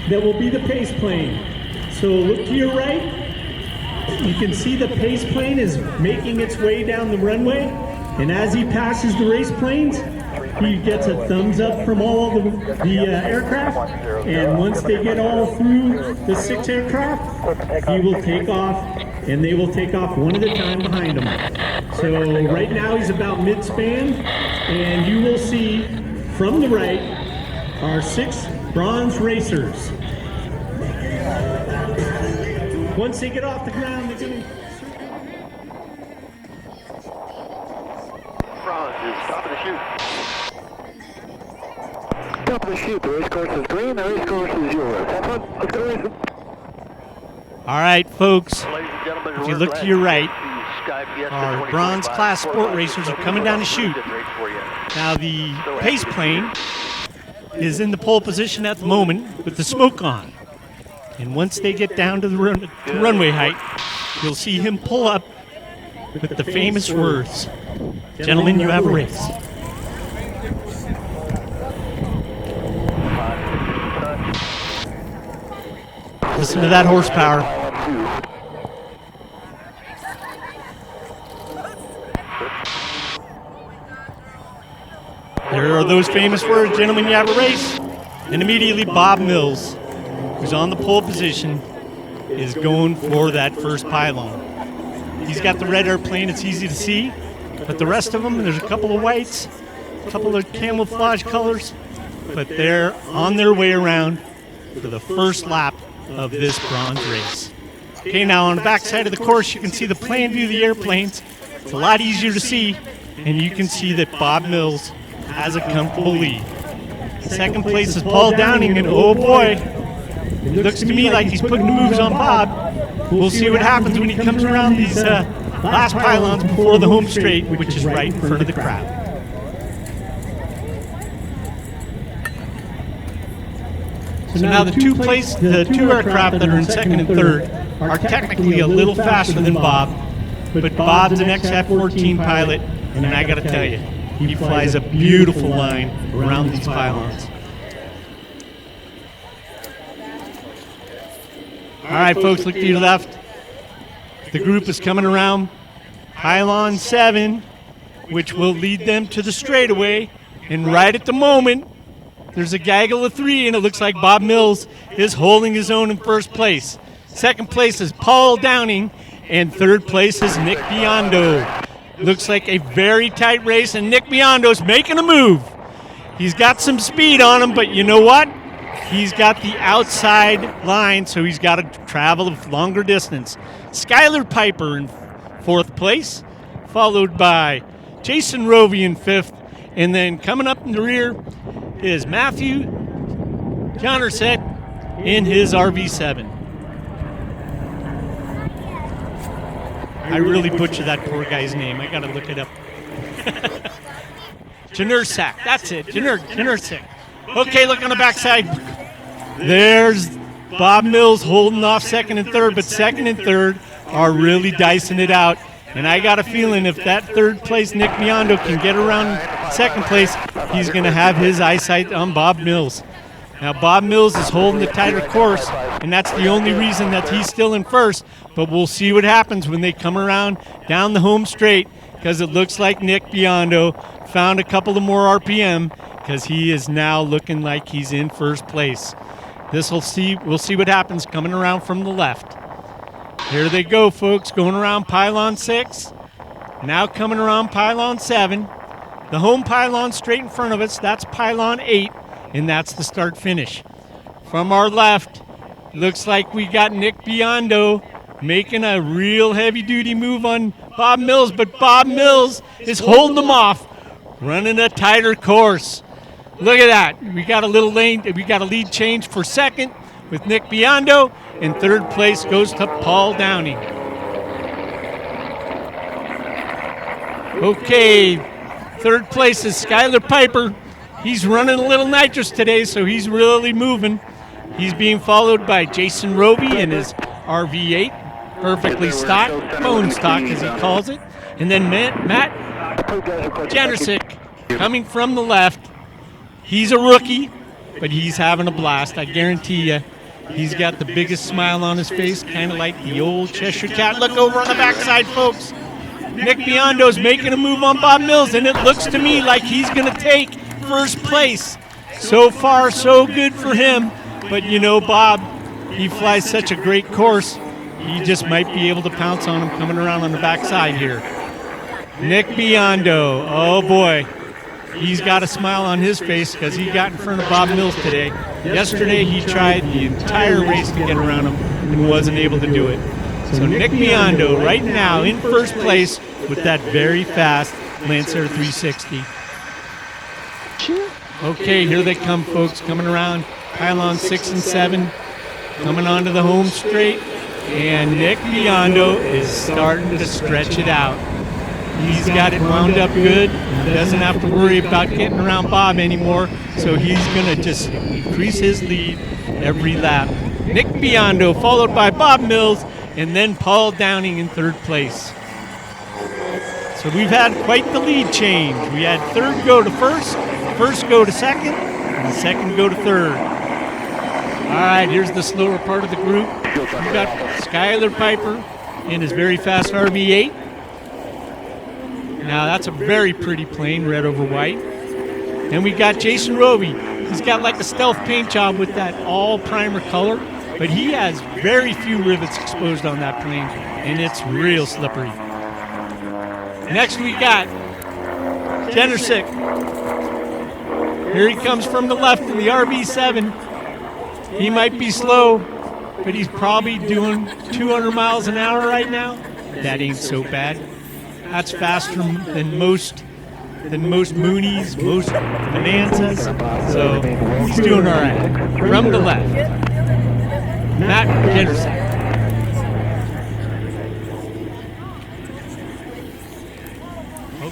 that will be the pace plane. So look to your right. You can see the pace plane is making its way down the runway. And as he passes the race planes, he gets a thumbs up from all of the aircraft. And once they get all through the 6 aircraft, he will take off, and they will take off one at a time behind him. So right now he's about mid-span, and you will see from the right our 6 bronze racers. Once they get off the ground, they're going to... Bronze is top of the chute. Top of the chute, the race course is green, the race course is yours. Have fun, let's go racing. All right, folks, Ladies and gentlemen, if you we're look glad to your to right, the SkyFiesta our 2025 bronze class sport racers are coming down the chute. Now the pace plane is in the pole position at the moment with the smoke on. And once they get down to the runway height, you'll see him pull up with the famous words, "Gentlemen, you have a race." Listen to that horsepower. There are those famous words, "Gentlemen, you have a race." And immediately Bob Mills, who's on the pole position, is going for that first pylon. He's got the red airplane, it's easy to see, but the rest of them, there's a couple of whites, a couple of camouflage colors, but they're on their way around for the first lap of this bronze race. Okay, now on the back side of the course, you can see the plan view of the airplanes. It's a lot easier to see, and you can see that Bob Mills has a comfortable lead. Second place is Paul Downing, and oh boy, it looks to me like he's putting the moves on Bob. We'll see what happens when he comes around these last pylons before the home straight, which is right in front of the crowd. So now the two aircraft that are in second and third are technically a little faster than Bob, but Bob's an XF-14 pilot, and I gotta tell you, he flies a beautiful line around these pylons. All right, folks, look to your left. The group is coming around pylon 7, which will lead them to the straightaway. And right at the moment, there's a gaggle of 3, and it looks like Bob Mills is holding his own in first place. Second place is Paul Downing, and third place is Nick Biondo. Looks like a very tight race, and Nick Biondo's making a move. He's got some speed on him, but you know what? He's got the outside line, so he's got to travel a longer distance. Skylar Piper in fourth place, followed by Jason Rovey in fifth, and then coming up in the rear is Matthew Jonerset in his RV7. I really butchered that poor guy's name. I got to look it up. Janersak, that's it, Janersak. Okay, look on the backside. There's Bob Mills holding off second and third, but second and third are really dicing it out. And I got a feeling if that third place Nick Biondo can get around second place, he's going to have his eyesight on Bob Mills. Now, Bob Mills is holding the tighter course, and that's the only reason that he's still in first. But we'll see what happens when they come around down the home straight, because it looks like Nick Biondo found a couple of more RPM, because he is now looking like he's in first place. We'll see what happens coming around from the left. Here they go, folks, going around pylon 6. Now coming around pylon 7. The home pylon straight in front of us, that's pylon 8, and that's the start finish. From our left, looks like we got Nick Biondo making a real heavy-duty move on Bob Mills, but Bob Mills is holding them off, running a tighter course. Look at that. We got a little lane. We got a lead change for second with Nick Biondo, and third place goes to Paul Downing. Okay, third place is Skylar Piper. He's running a little nitrous today, so he's really moving. He's being followed by Jason Rovey in his RV8, perfectly stock, bone stock as he calls it. And then Matt Janersic coming from the left. He's a rookie, but he's having a blast. I guarantee you, He's got the biggest smile on his face, kind of like the old Cheshire Cat. Look over on the backside, folks. Nick Biondo's making a move on Bob Mills, and it looks to me like he's going to take first place. So far, so good for him. But you know, Bob, he flies such a great course, he just might be able to pounce on him coming around on the backside here. Nick Biondo, oh boy. He's got a smile on his face because he got in front of Bob Mills today. Yesterday, he tried the entire race to get around him and wasn't able to do it. So Nick Biondo right now in first place with that very fast Lancer 360. Okay, here they come, folks, coming around pylon 6 and 7, coming onto the home straight, and Nick Biondo is starting to stretch it out. He's got it wound up good. He doesn't have to worry about getting around Bob anymore, so he's going to just increase his lead every lap. Nick Biondo followed by Bob Mills, and then Paul Downing in third place. So we've had quite the lead change. We had third go to first go to second, and second go to third. All right, here's the slower part of the group. We've got Skylar Piper in his very fast RV8. Now that's a very pretty plane, red over white. And we got Jason Roby. He's got like a stealth paint job with that all primer color, but he has very few rivets exposed on that plane, and it's real slippery. Next we got Jennersick. Here he comes from the left in the RB7. He might be slow, but he's probably doing 200 miles an hour right now. That ain't so bad. That's faster than most Moonies, most Bonanzas. So he's doing all right. From the left, Matt Jennersick.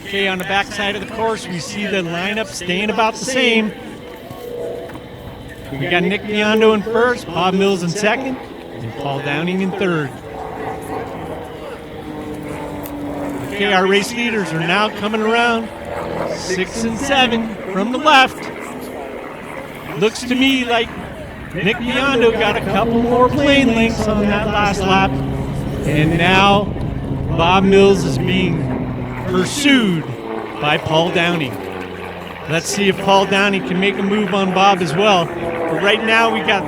Okay, on the backside of the course, we see the lineup staying about the same. We got Nick Biondo in first, Bob Mills in second, and Paul Downing in third. Okay, our race leaders are now coming around 6 and 7 from the left. Looks to me like Nick Biondo got a couple more plane lengths on that last lap. And now Bob Mills is being pursued by Paul Downing. Let's see if Paul Downing can make a move on Bob as well. But right now we got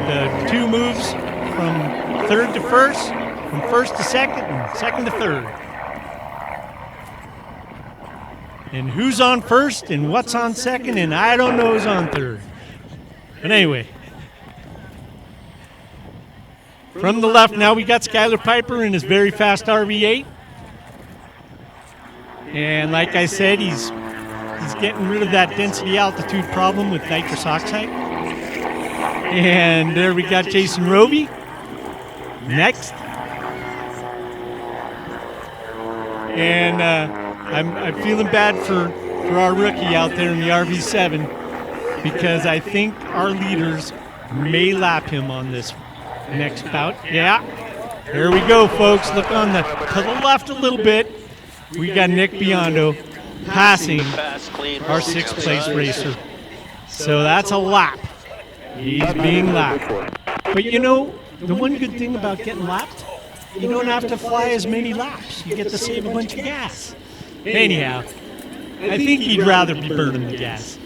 the two moves from third to first, from first to second, and second to third. And who's on first and what's on second, and I don't know who's on third. But anyway. From the left, now we got Skylar Piper in his very fast RV8. And like I said, he's getting rid of that density altitude problem with nitrous oxide. And there we got Jason Roby. Next. And I'm feeling bad for our rookie out there in the RV7 because I think our leaders may lap him on this next bout. Yeah, there we go, folks. Look on to the left a little bit. We got Nick Biondo passing our sixth place racer. So that's a lap. He's being lapped. But you know, the one good thing about getting lapped, you don't have to fly as many laps. You get to save a bunch of gas. Anyhow, I think he'd rather be burning the gas.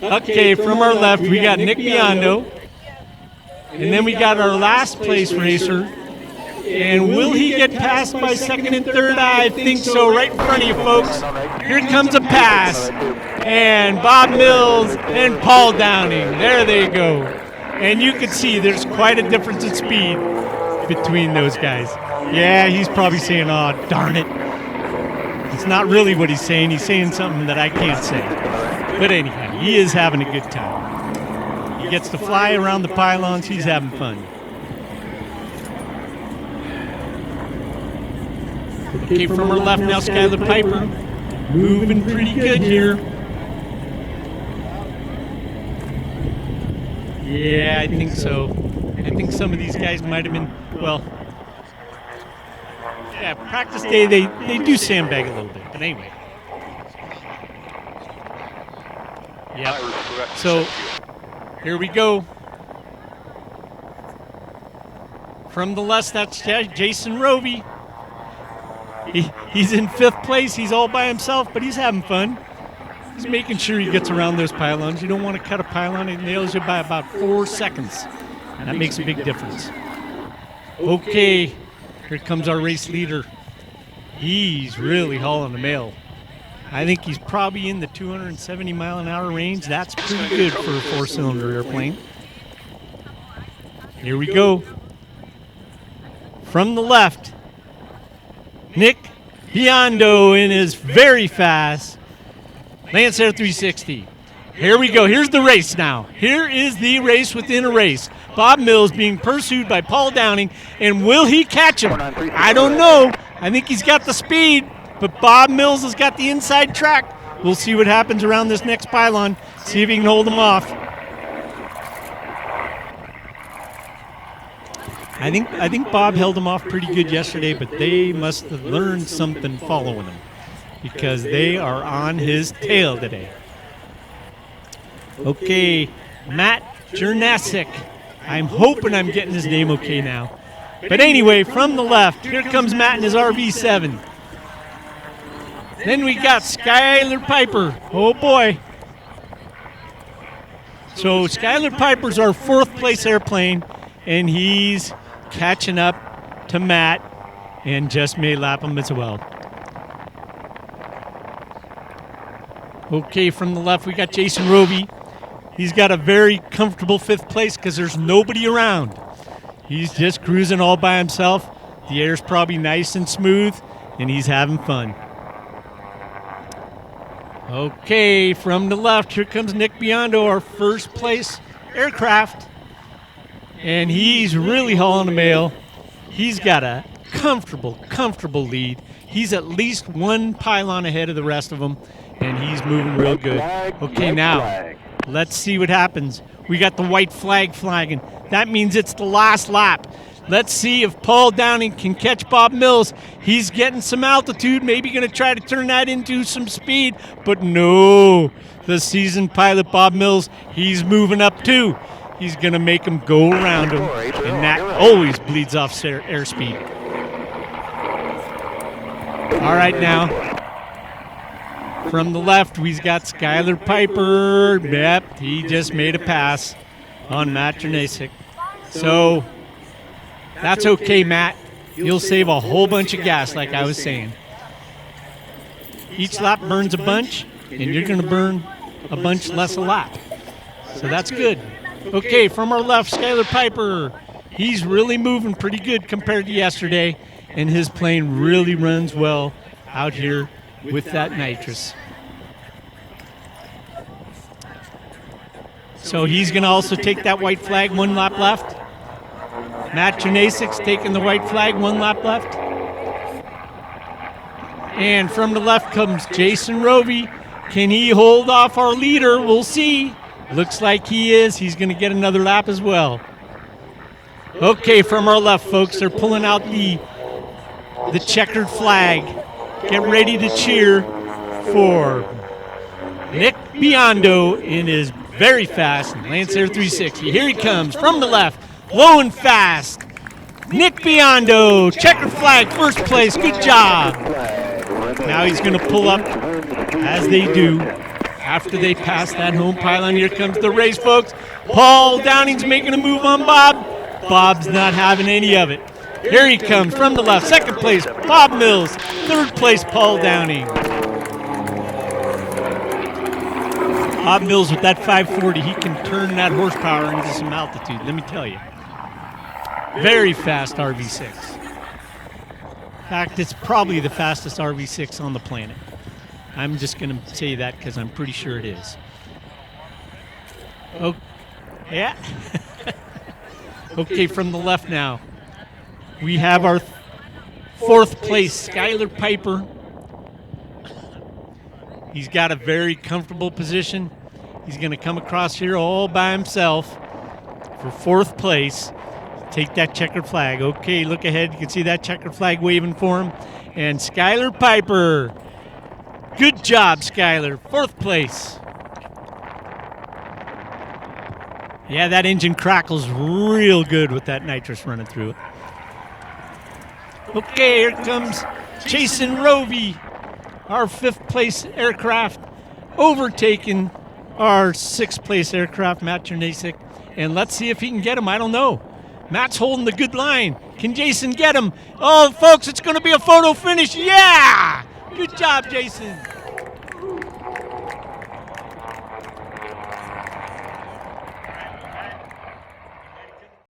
Okay, from our left, we got Nick Biondo. And then we got our last place racer. And will he get passed by second and third? I think so. Right in front of you, folks. Here comes a pass. And Bob Mills and Paul Downing. There they go. And you can see there's quite a difference in speed between those guys. Yeah, he's probably saying, oh, darn it. It's not really what he's saying. He's saying something that I can't say. But anyhow, he is having a good time. He gets to fly around the pylons. He's having fun. Okay, from our left now, Skylar Piper. Moving pretty good here. Yeah, I think so. I think some of these guys might have been, well, yeah, practice day, they do sandbag a little bit. But anyway. Yeah. So Here we go. From the left, that's Jason Rovey. He's in 5th place. He's all by himself, but he's having fun. He's making sure he gets around those pylons. You don't want to cut a pylon. It nails you by about 4 seconds. And that makes a big difference. Okay, here comes our race leader. He's really hauling the mail. I think he's probably in the 270 mile an hour range. That's pretty good for a 4-cylinder airplane. Here we go. From the left, Nick Biondo in his very fast Lancer 360. Here we go. Here's the race now. Here is the race within a race. Bob Mills being pursued by Paul Downing, and will he catch him? I don't know. I think he's got the speed, but Bob Mills has got the inside track. We'll see what happens around this next pylon. See if he can hold him off. I think Bob held him off pretty good yesterday, but they must have learned something following him because they are on his tail today. Okay, Matt Jernasik. I'm hoping I'm getting his name okay now. But anyway, from the left, here comes Matt in his RV7. Then we got Skylar Piper. Oh boy. So Skylar Piper's our 4th place airplane, and he's catching up to Matt and just may lap him as well. Okay, from the left we got Jason Rovey. He's got a very comfortable 5th place because there's nobody around. He's just cruising all by himself. The air's probably nice and smooth, and he's having fun. Okay, from the left, here comes Nick Biondo, our 1st place aircraft. And he's really hauling the mail. He's got a comfortable lead. He's at least 1 pylon ahead of the rest of them, and he's moving real good. Okay, now, let's see what happens. We got the white flag flagging. That means it's the last lap. Let's see if Paul Downing can catch Bob Mills. He's getting some altitude, maybe going to try to turn that into some speed, but no. The seasoned pilot Bob Mills, he's moving up too. He's going to make him go around him, and that always bleeds off airspeed. All right, now, from the left, we've got Skylar Piper. Yep, he just made a pass on Matt Jernasik. So that's okay, Matt. You'll save a whole bunch of gas, like I was saying. Each lap burns a bunch, and you're going to burn a bunch less a lap. So that's good. Okay, from our left, Skylar Piper. He's really moving pretty good compared to yesterday, and his plane really runs well out here with that nitrous. So he's going to also take that white flag, 1 lap left. Matt Jernasik's taking the white flag, 1 lap left. And from the left comes Jason Rovey. Can he hold off our leader? We'll see. Looks like he is. He's going to get another lap as well. Okay, from our left, folks, they're pulling out the checkered flag. Get ready to cheer for Nick Biondo in his very fast Lancer 360. Here he comes from the left, low and fast. Nick Biondo, checkered flag, 1st place. Good job. Now he's going to pull up, as they do, after they pass that home pylon. Here comes the race, folks. Paul Downing's making a move on Bob. Bob's not having any of it. Here he comes from the left. 2nd place, Bob Mills. 3rd place, Paul Downing. Bob Mills with that 540, he can turn that horsepower into some altitude, let me tell you. Very fast RV6. In fact, it's probably the fastest RV6 on the planet. I'm just going to say that because I'm pretty sure it is. Oh, yeah. Okay, from the left now, we have our 4th place, Skylar Piper. He's got a very comfortable position. He's going to come across here all by himself for 4th place. Take that checkered flag. Okay, look ahead. You can see that checkered flag waving for him. And Skylar Piper. Good job, Skylar. 4th place. Yeah, that engine crackles real good with that nitrous running through it. Okay, here comes Jason Rovey, our 5th place aircraft, overtaking our 6th place aircraft, Matt Chernasik. And let's see if he can get him. I don't know. Matt's holding the good line. Can Jason get him? Oh, folks, it's going to be a photo finish. Yeah! Good job, Jason.